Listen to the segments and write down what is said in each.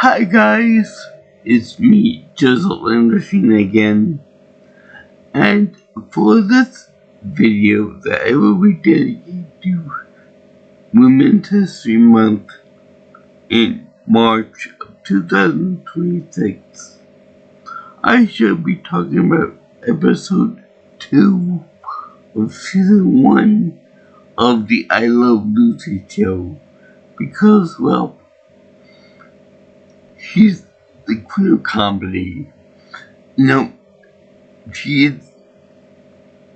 Hi guys, it's me, Jizzle Anderson again, and for this video that I will be dedicating to Women's History Month in March of 2026, I shall be talking about episode 2 of season 1 of the I Love Lucy show, because, well, she's the queen of comedy. You know, she is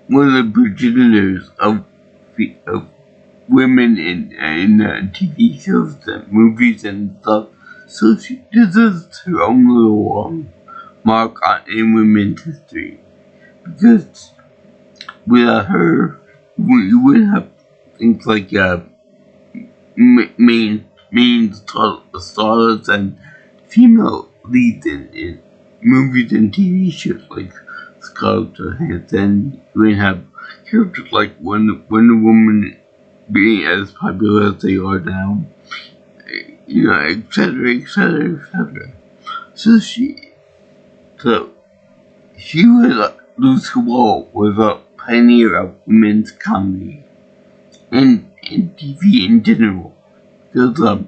one of the progenitors of women in TV shows and movies and stuff. So she deserves her own little mark in women's history. Because without her, we wouldn't have things like main stars and female leads in movies and TV shows like Scarlett Johansson. We have characters like Wonder Woman being as popular as they are now, you know, etc., etc., etc. So she was Lucy Wall was a pioneer of women's comedy and TV in general. Because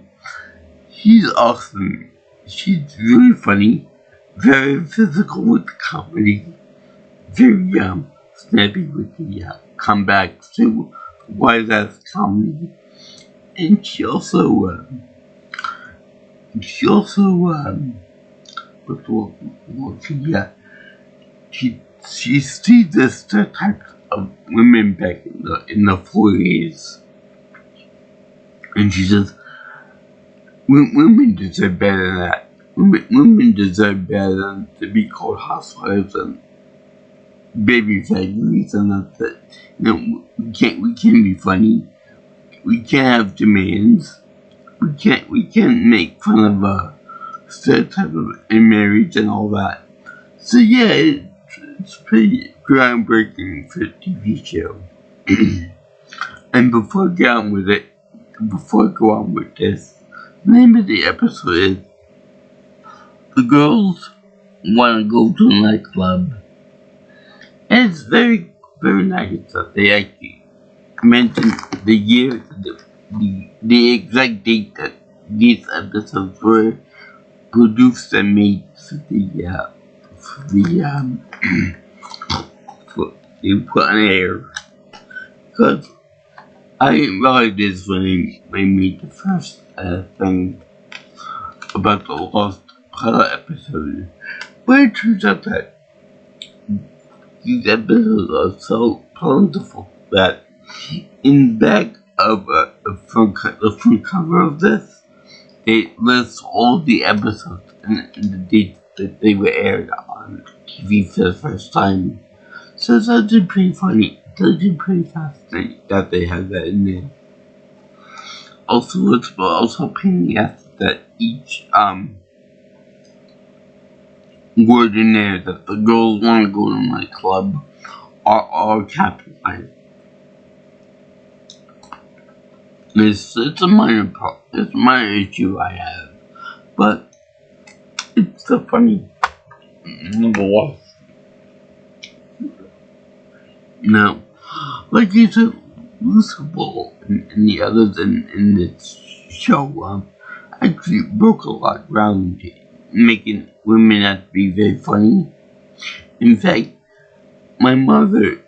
she's awesome. She's really funny, very physical with the comedy, very snappy with the comebacks to wise ass comedy, and she also she sees the stereotypes of women back in the 40s, and she says women deserve better than that. Women deserve better than to be called housewives and baby factories, and that's it. You know, we can't be funny. We can't have demands. We can't make fun of stereotype in marriage and all that. So yeah, it's pretty groundbreaking for a TV show. And before I go on with this, the name of the episode is The Girls Want to Go to a Nightclub. And it's very, very nice that they actually mentioned the year, the exact date that these episodes were produced and made for they put on air. Because I didn't realize this when they made the first thing about the Lost pilot episode. But it turns out that these episodes are so plentiful that in the back of the front cover of this, they list all the episodes and the dates that they were aired on TV for the first time. So it's actually pretty funny. It's actually pretty fascinating that they have that in there. Also, it's also painting that each word in there that the girls want to go to my club are capitalized. It's a minor issue I have, but it's so funny. Number one. Now, like you said, Lucy Ball and the others in this show actually broke a lot of ground, making women have to be very funny. In fact, my mother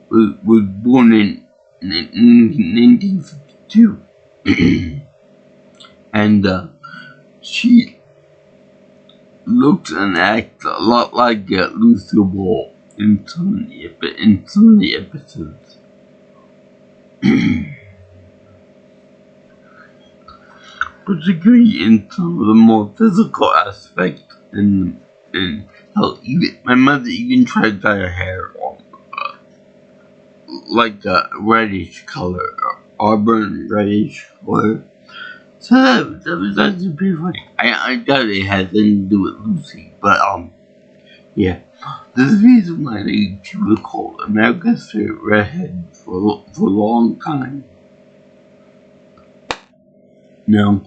was born in 1952, and she looks and acts a lot like Lucy Ball in some of the episodes. Particularly in some of the more physical aspects, and hell, even my mother even tried to dye her hair like a reddish color, auburn reddish color. So that was actually pretty funny. I doubt it had anything to do with Lucy, but yeah. There's a reason why she was called America's favorite redhead for a long time. Now,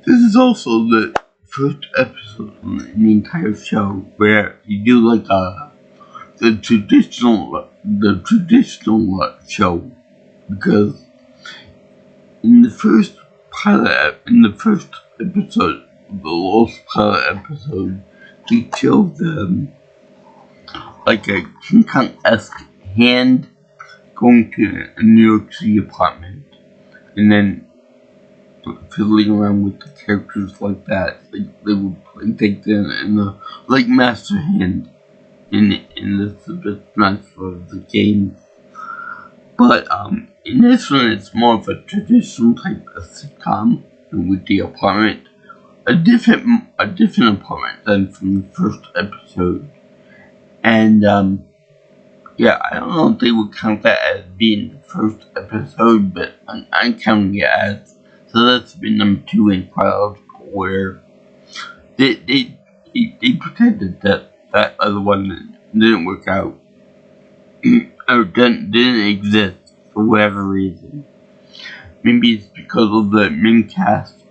this is also the first episode in the entire show where you do like the traditional show, because in the first episode, the last pilot episode, he showed like a King Kong-esque hand going to a New York City apartment, and then fiddling around with the characters like that. Like they would take them in the like Master Hand in the master of the game. But in this one, it's more of a traditional type of sitcom with the apartment, a different apartment than from the first episode, and yeah, I don't know if they would count that as being the first episode, but I'm counting it as. So that's been number 2 in chronological order. They pretended that other one didn't work out or didn't exist for whatever reason. Maybe it's because of the main cast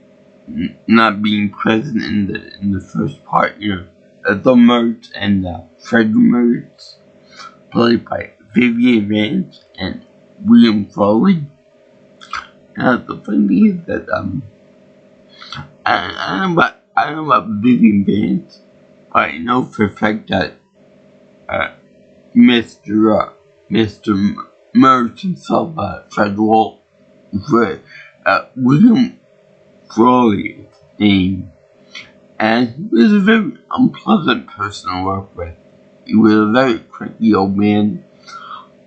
not being present in the first part. You know, the Mertz and Fred Mertz, played by Vivian Vance and William Frawley. The funny thing is that I don't know about Vivian Vance, but I know for a fact that Mr. Mertz himself, William Frawley's name, and he was a very unpleasant person to work with. He was a very cranky old man.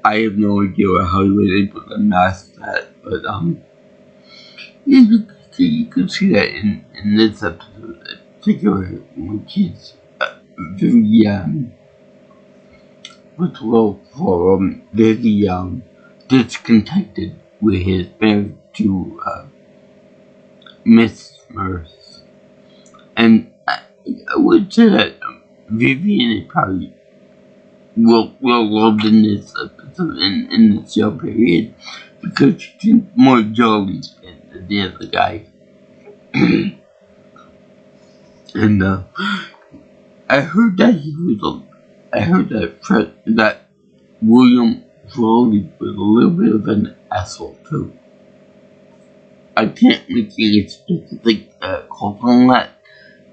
I have no idea how he was able to mask that, but you can see that in this episode in particular, which is very very discontented with his marriage to Miss Mertz. And I would say that Vivian is probably well loved in this episode, in the show period, because she seems more jolly than the other guy. And I heard that William Frawley was a little bit of an asshole too. I can't make any specific call on that,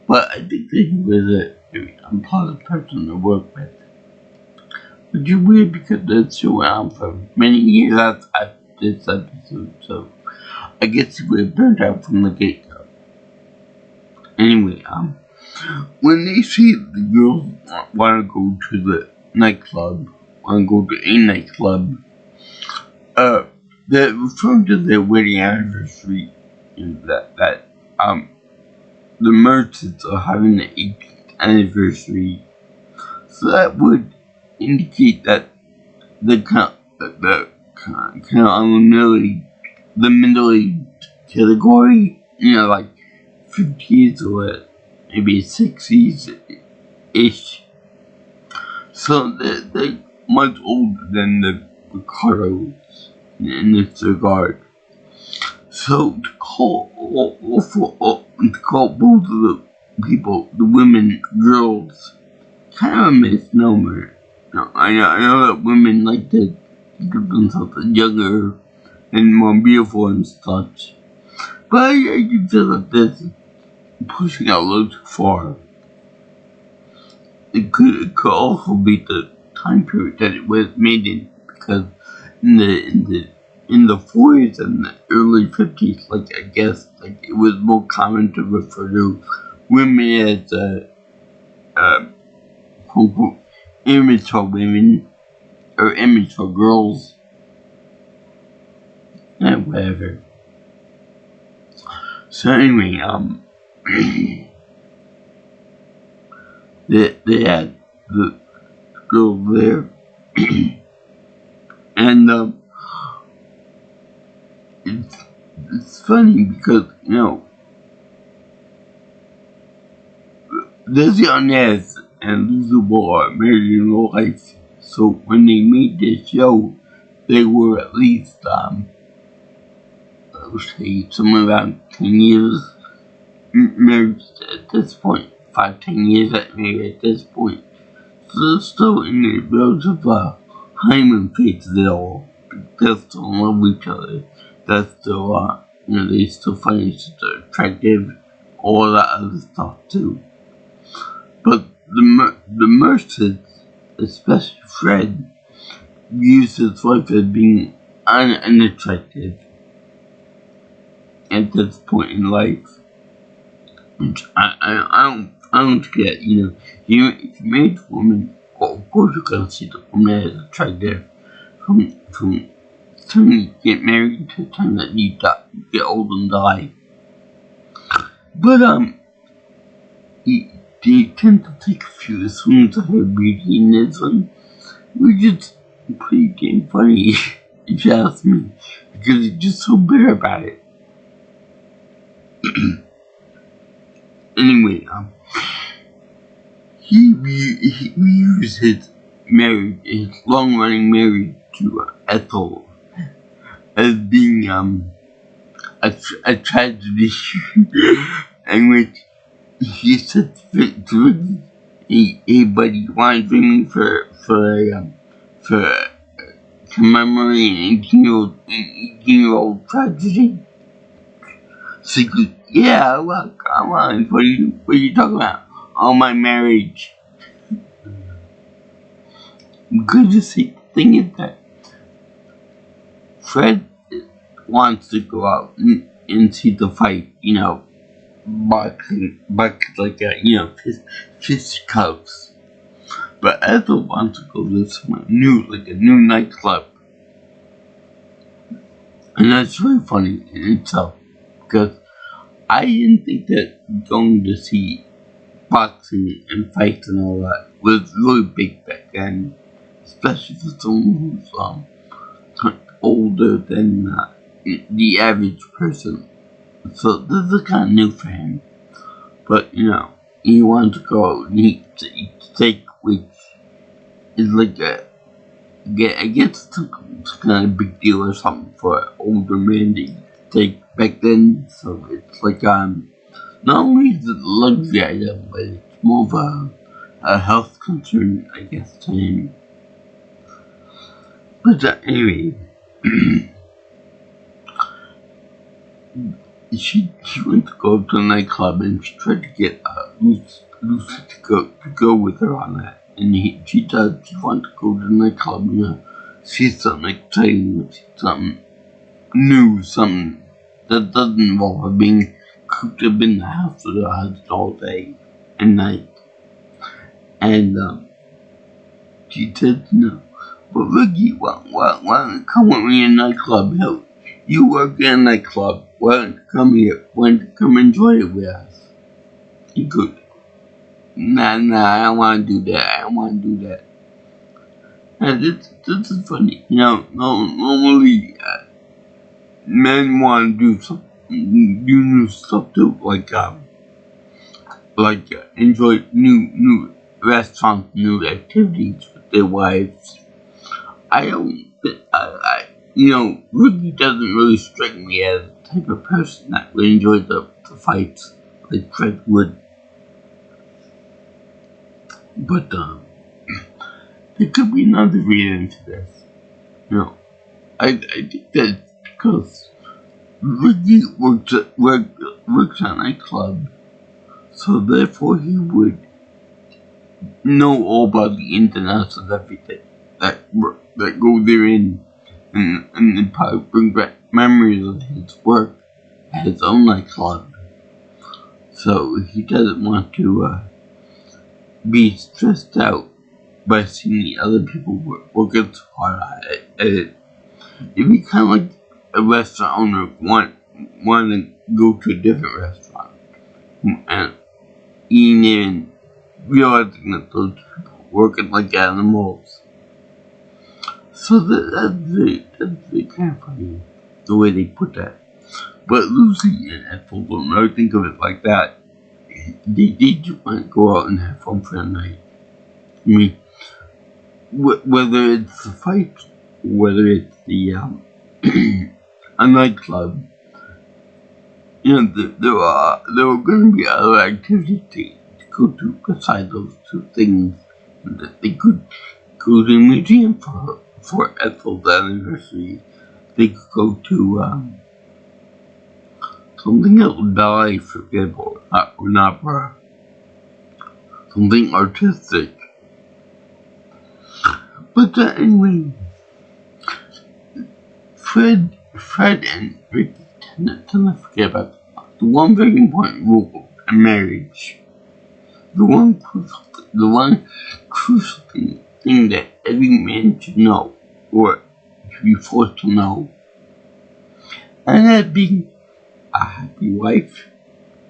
but I think that he was a very unpleasant person to work with. Which is weird because the show went on for many years after this episode, so I guess he would have burned out from the get-go. Anyway, when they say the girls want to go to the nightclub, they're referring to their wedding anniversary, that the Mertzes are having the 18th anniversary, so that would indicate that the middle-aged category, like 50s or maybe 60s-ish. So they're much older than the Ricardos in this regard. So to call both of the people, the women, girls, kind of a misnomer. I know that women like to give themselves younger and more beautiful and such, but I can feel that this is pushing out a little too far. It could also be the time period that it was made in, because in the 40s and the early 50s, I guess it was more common to refer to women as quote unquote immature women or immature girls, and whatever. So anyway, they had the girl there, and it's funny because Desi Arnaz and Lisa Ball are married in real life, so when they made this show, they were at least I would say somewhere around 10 years married at this point, 5-10 years married at this point. So they're still in the build of honeymoon phase at all. They still love each other. They still, they still find each other attractive, all that other stuff too. But the Mercers, especially Fred, views his wife as being unattractive at this point in life, which I don't get. If you married a woman, well, of course you're gonna see the woman as attractive from the time you get married to the time that you get old and die. But they tend to take a few swings at her beauty in this one, which is pretty damn funny, if you ask me, because he's just so bitter about it. Anyway, he views his long-running marriage to Ethel as being a tragedy, in which he said to hey buddy, you want to join me for commemorating an 18-year-old tragedy? So he goes, yeah, well, come on, what are you talking about? Oh, my marriage. Because the thing is that Fred wants to go out and see the fight, boxing, fisticuffs. But Ethel wants to go to somewhere new, like a new nightclub. And that's really funny in itself, because I didn't think that going to see boxing and fights and all that was really big back then, especially for someone who's older than the average person. So this is kind of new for him. But he wanted to go and eat steak, which is like I guess it's kind of a big deal or something for an older man to eat steak back then. So it's like not only is it a luxury item, but it's more of a health concern, I guess, to him. But anyway, she went to go to the nightclub and she tried to get Lucy to go with her on that. And she wanted to go to the nightclub and see something exciting, something new, something that doesn't involve her being cooped up in the house with her husband all day and night. And she said no. But Ricky, why don't you come with me in a nightclub? Hell, you work in a nightclub. Why don't you come here? Why don't you come enjoy it with us? He goes, nah, I don't want to do that. And this is funny. Normally men want to do new stuff too, like enjoy new restaurants, new activities with their wives. Ricky doesn't really strike me as the type of person that would enjoy the fights like Fred would. But there could be another reason to this. I think that's because Ricky works at a nightclub, so therefore he would know all about the ins and outs of everything that go therein, and probably bring back memories of his work at his own nightclub. So he doesn't want to be stressed out by seeing the other people working so hard at it. It'd be kind of like a restaurant owner want to go to a different restaurant and eating there and realizing that those people are working like animals. So that's very kind of funny, the way they put that. But Lucy and Ethel don't really think of it like that. They just want to go out and have fun for the night. I mean, whether it's a fight, whether it's the a nightclub, there are going to be other activities to go to besides those two things. That they could go to a museum for Ethel's anniversary. They could go to something else that I forget, or an opera, something artistic. But anyway, Fred and Ricky tend to forget about the one very important rule in marriage. The one crucial thing that every man should know, or should be forced to know, and that being a happy wife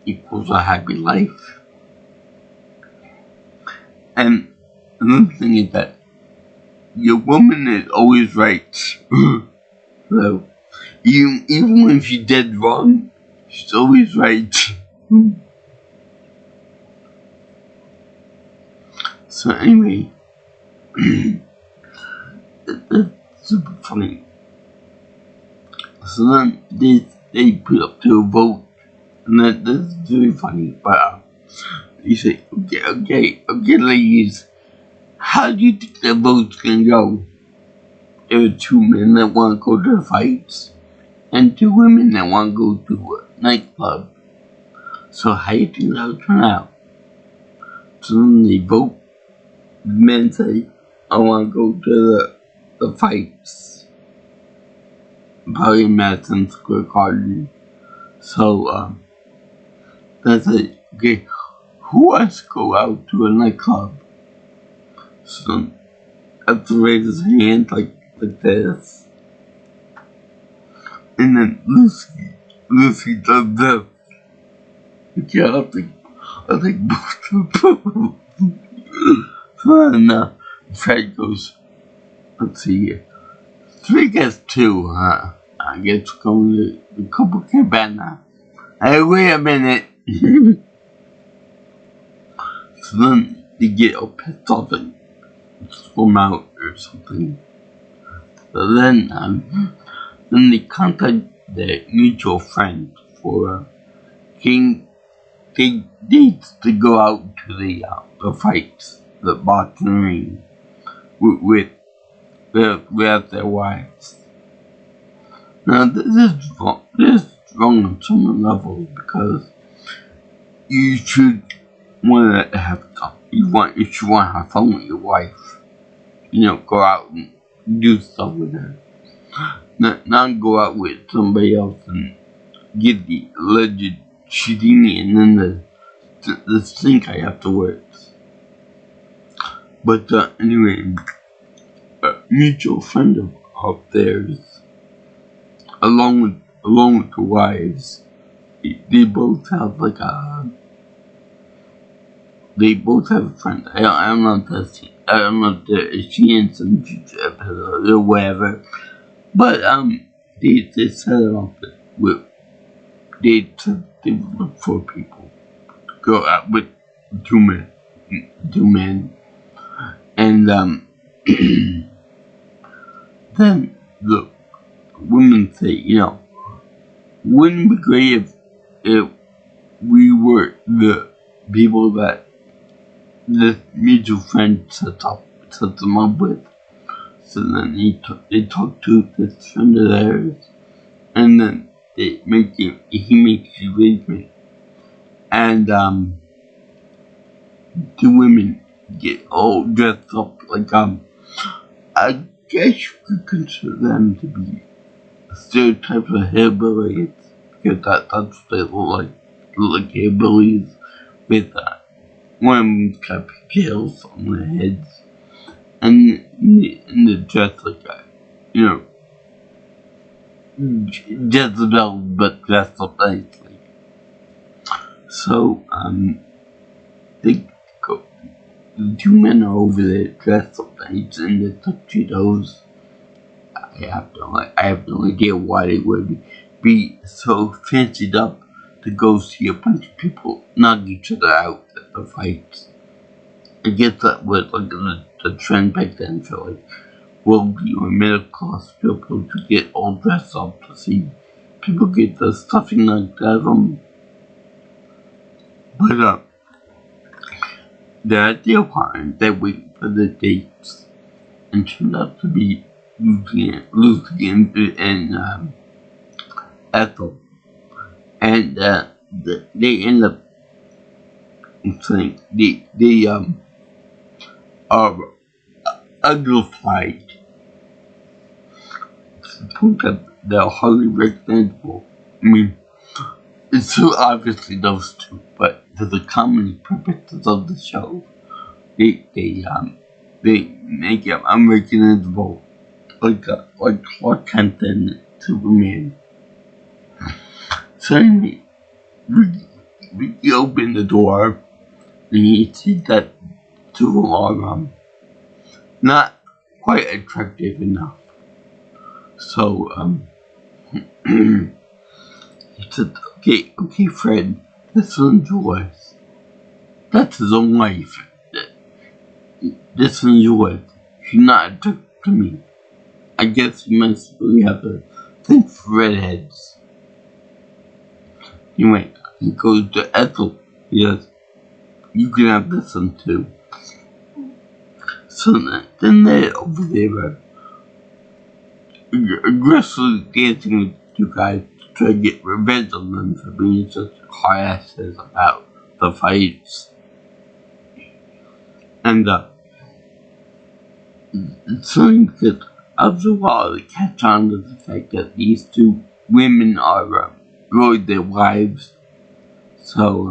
equals a happy life. And another thing is that your woman is always right. So, even when she's dead wrong, she's always right. So anyway, that's super funny. So then they put up to a vote, and that's very funny. But you say, okay, ladies, how do you think the vote's gonna go? There are two men that want to go to the fights, and two women that want to go to a nightclub. So how do you think that'll turn out? So then they vote. The men say, I want to go to the fights. Probably in Madison Square Garden. So, that's it. Okay, who wants to go out to a nightclub? So, I have to raise his hand like this. And then Lucy does this. Okay, I'll take both of them. So then, Fred goes, let's see here. 3 gets 2, huh? I guess going to the Copacabana. Hey, wait a minute. So then they get all pissed off and storm out or something. So then they contact their mutual friend for getting dates to go out to the fights, the boxing ring, with their wives. Now this is wrong on some levels because you should want to have fun. You should want to have fun with your wife. Go out and do stuff with her. Not go out with somebody else and get the alleged cheating and then the stink eye afterwards. But anyway, a mutual friend of theirs, along with the wives, they both have they both have a friend. I'm not if she in some future episode or whatever, but they set it up with they look for people to go out with two men, and then the women say, wouldn't it be great if we were the people that this mutual friend set them up with. So then they talk to this friend of theirs, and then he makes the arrangement, and the women get all dressed up like I guess you could consider them to be stereotypes of hillbillies, because that's what they look like hillbillies with one got pigtails on their heads, and they're dressed like Jezebel, but dressed up nicely. So they go. The two men are over there dressed up nice in their tuxedos. I have no idea why they would be so fancied up to go see a bunch of people knock each other out at the fights. I guess that was the trend back then for wealthy or middle class people to get all dressed up to see people get the stuffing like that, but the ideal partner, they wait for the dates and turned out to be Lucy and Ethel. And they end up saying they are uglified to the point that they're hardly recognizable. I mean, it's so obviously those two, but for the comedy purposes of the show, they make it unrecognizable, like Clark Kent and Superman. So anyway, we open the door and you see that two are not quite attractive enough. So he said, okay, Fred, this one's yours. That's his own wife. This one's yours. She's not attracted to me. I guess you must really have a thing for redheads. Anyway, he goes to Ethel. He says, you can have this one too. So then they're over there aggressively dancing with you guys to try to get revenge on them for being such hard asses about the fights. And something that after a while they catch on to the fact that these two women are really their wives. So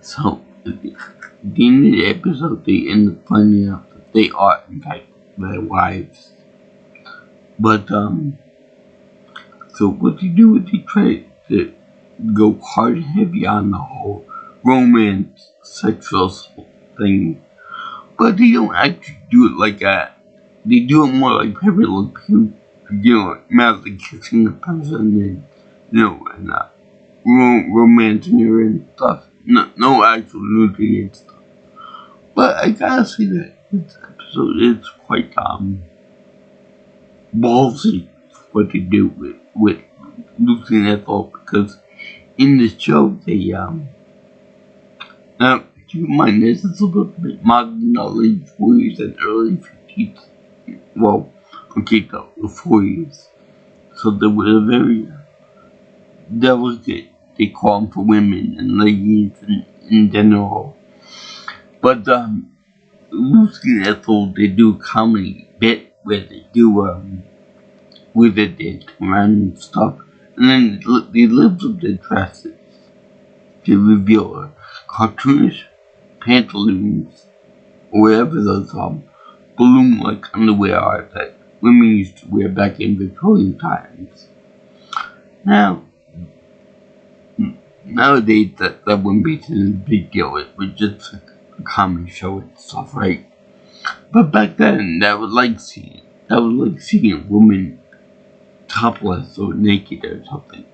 so at the end of the episode, they end up finding out that they are in fact their wives. But so what they do is they try to go hard and heavy on the whole romance, sexual thing, but they don't actually do it like that. They do it more like Pepper Le Pew, madly kissing the person and romancing her and stuff. No actual nudity and stuff. But I gotta say that this episode is quite ballsy what they do with Lucy and Ethel, because in the show they now keep in mind this is a little bit modern, the late 40s and early 50s. Well, okay, the 40s. So there was a very delicate decorum for women and ladies in general. But Lucy and Ethel, they do a comedy bit where they do with the dance around and stuff, and then they lift up their dresses to reveal cartoonish pantaloons or whatever those balloon-like underwear are that women used to wear back in Victorian times. Now, nowadays that wouldn't be such a big deal. It was just a comedy show and stuff, right? But back then, that was like seeing a woman topless or naked or something.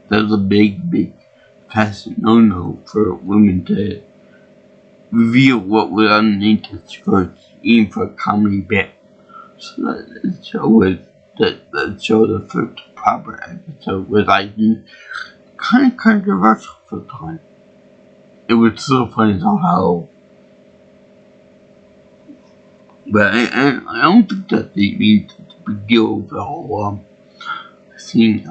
That was a big fashion no-no for women to reveal what was underneath the skirts, even for a comedy bit. So that show was the first proper episode was kind of controversial for the time. It was so funny as hell. But I don't think that they made such a big deal of the whole seeing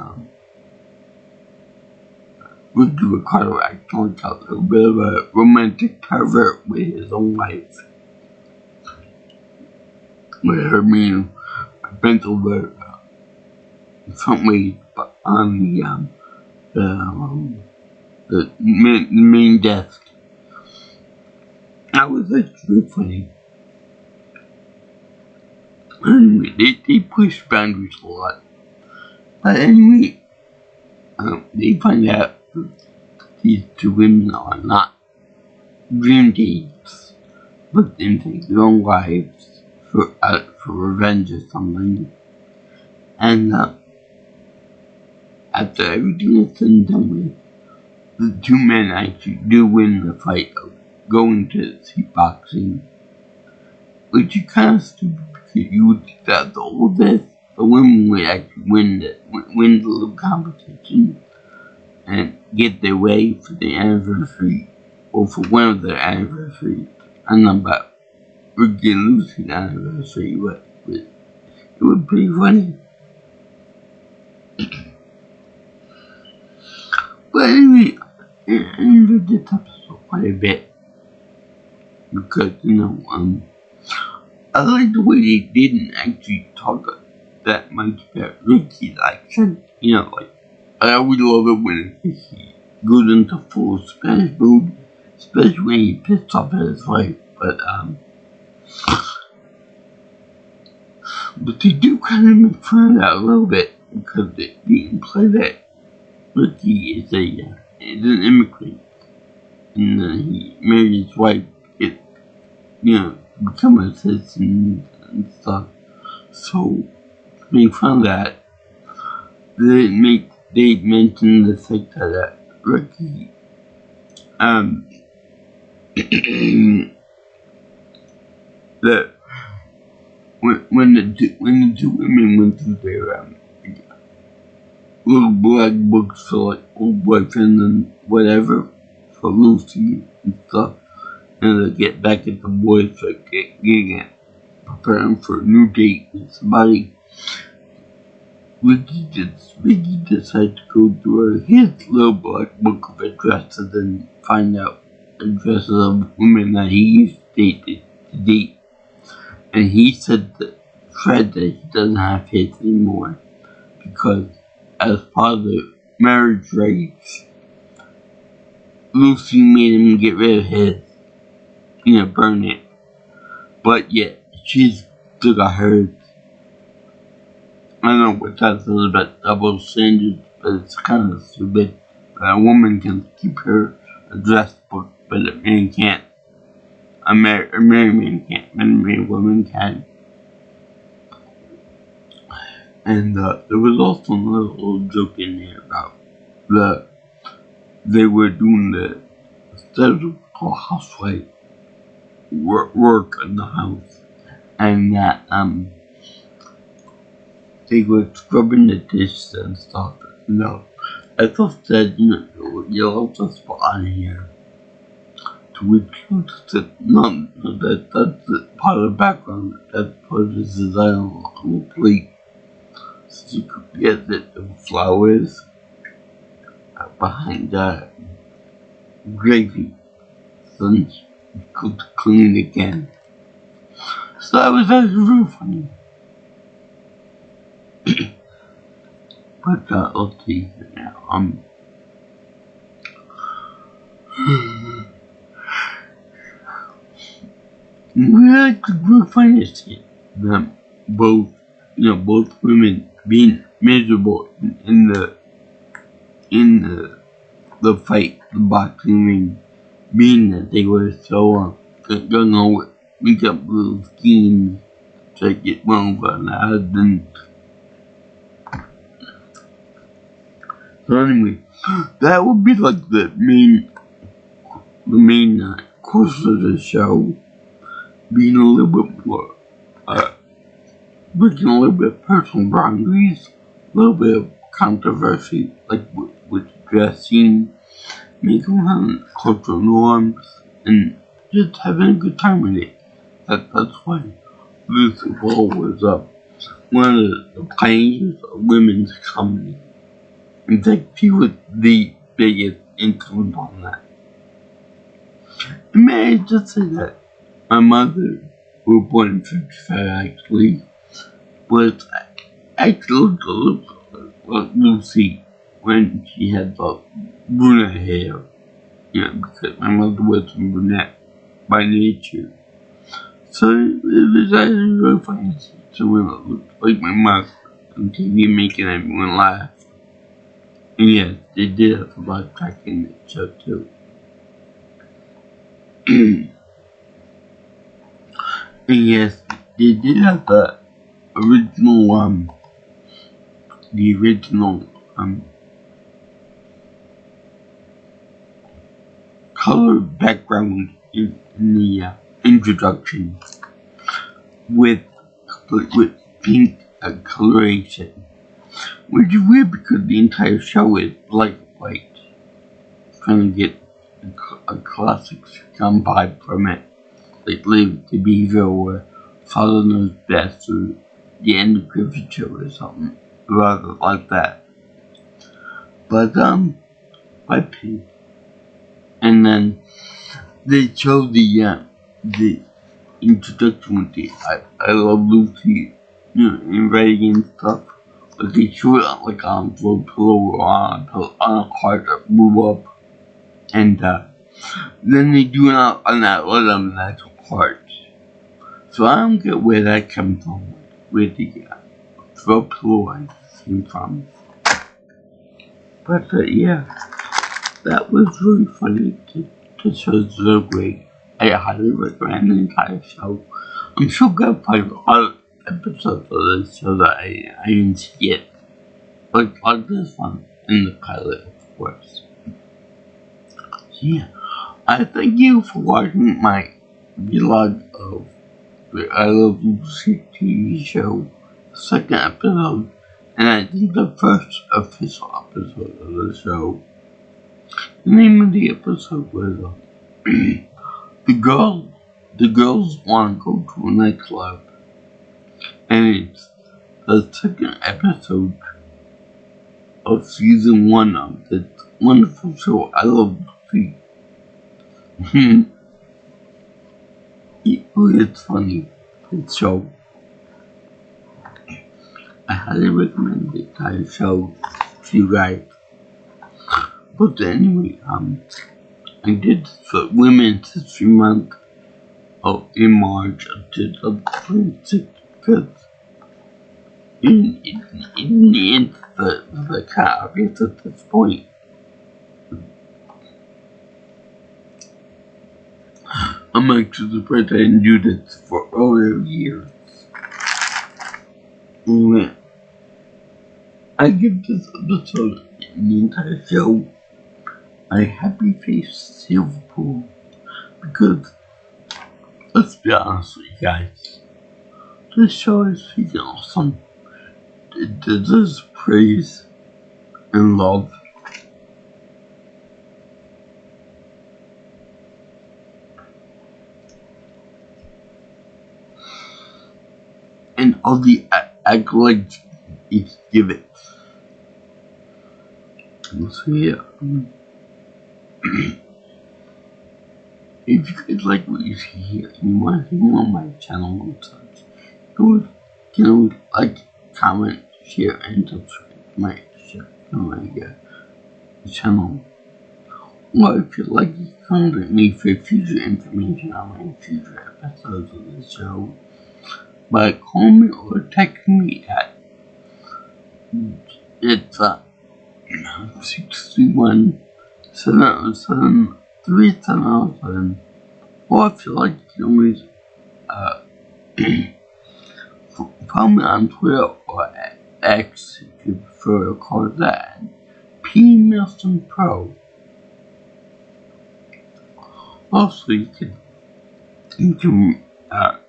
Ricky Ricardo acting like a bit of a romantic pervert with his own wife. With her being bent over some way on the main desk. That was actually funny. Anyway, they push boundaries a lot. But anyway, they find out that these two women are not dream dates, but in fact their own wives for revenge or something. And after everything is said and done with, the two men actually do win the fight of going to see boxing. which is kind of stupid because you would think that the oldest, the women would actually win the little competition and get their way for the anniversary or for one of their anniversaries. I don't know about Ricky and Lucy's anniversary, but it was pretty funny. But anyway, I enjoyed this episode quite a bit because, I like the way they didn't actually talk that much about Ricky's accent. Like, I always love it when he goes into full Spanish mode, especially when he pissed off at his wife. But they do kind of make fun of that a little bit because they imply that Ricky is an immigrant, and then he married his wife to become a citizen and stuff. So, to make fun of that, they mention the fact that Ricky, that when the two women went through their little black books for like old boyfriend and whatever for Lucy and stuff, and they get back at the boys for getting it, preparing for a new date with somebody. Ricky decided to go through his little black book of addresses and find out addresses of women that he used to date. And he said that Fred that he doesn't have his anymore because as part of the marriage rights, Lucy made him get rid of his, burn it. But yet, she's still got hers. I don't know what that says about double standards, but it's kind of stupid. A woman can keep her address book, but a man can't. A married man can't, but a married woman can. And there was also another little joke in there about they were doing the stereotypical housewife work in the house, and that they were scrubbing the dishes and stuff. I thought that you left a spot in here. To which you said, no, that's part of the background. That's part of the design of the whole plate. So you could get the flowers behind the gravy. So you could clean it again. So that was actually really funny. But let's see now. We could find it that both women being miserable in the fight, the boxing ring, being that they were so gung ho with make up little schemes to get one over the husband. So anyway, that would be like the main course of the show, being a little bit more, breaking a little bit of personal boundaries, a little bit of controversy, like with dressing, making fun of cultural norms, and just having a good time with it. That's why Lucy Ball was one of the pioneers of women's comedy. In fact, she was the biggest influence on that. And may I just say that my mother, who was born in 55 actually, was actually looked like Lucy when she had the brunette hair. Because my mother was a brunette by nature. So it was actually really funny to see someone that looked like my mother on TV making everyone laugh. And yes, they did have a lot of track in the show too. And yes, they did have the original color background in the introduction. with pink coloration, which is weird because the entire show is black and white, trying to get a classic sitcom vibe from it, like Leave It to Beaver or Father Knows Best or The End of Griffith Show or something rather like that. But by pink, and then they show the introduction with the I Love Lucy, in writing and stuff. But they show it like on a pillow or on a card that blew up. And then they do it on that little natural parts. So I don't get where that comes from, where the throw pillow came from. But yeah, that was really funny. The show's so great. I highly recommend the entire show. I'm sure gonna find a lot of episodes of this show that I didn't see it. Like this one in the pilot, of course. Yeah, I thank you for watching my vlog of the I Love Lucy TV show, second episode, and I think the first official episode of the show. The name of the episode was The Girls Want to Go to a Nightclub, and it's the second episode of season 1 of this wonderful show I Love Lucy. It's funny, this show. I highly recommend the entire show to you guys. But anyway, I did for Women's History Month in March. I did the 26th because in the end, the kind of obvious at this point. I'm actually surprised I didn't do this for earlier years. Anyway, I give this episode and the entire show a happy face silver pool because, let's be honest with you guys, this show is freaking awesome. It deserves praise and love. And all the accolades it give it. So yeah, if you guys like what you see here and you want to see more on my channel and such, you can like, comment, share, and subscribe to my channel. Or if you'd like to contact me for future information on my future episodes of the show, by calling me or texting me at 631 707 3707, or if you like, you can always follow me on Twitter or X if you prefer to call that PMilsonPro. Also, you can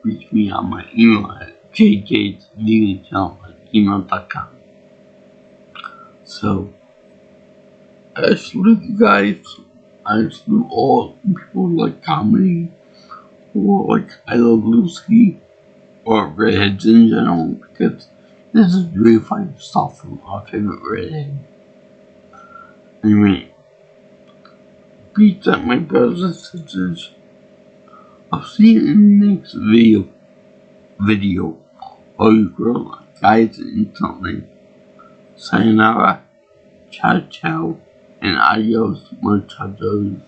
reach me on my email at jjsveganchannel@gmail.com. So, I salute you guys. I salute all people who like comedy, or like I Love Lucy, or redheads in general, because this is really fun stuff from our favorite redhead. Anyway, peace out, my brothers and sisters. I'll see you in the next video. All you girls, guys, and something. Sayonara, ciao ciao, and adios muchachos.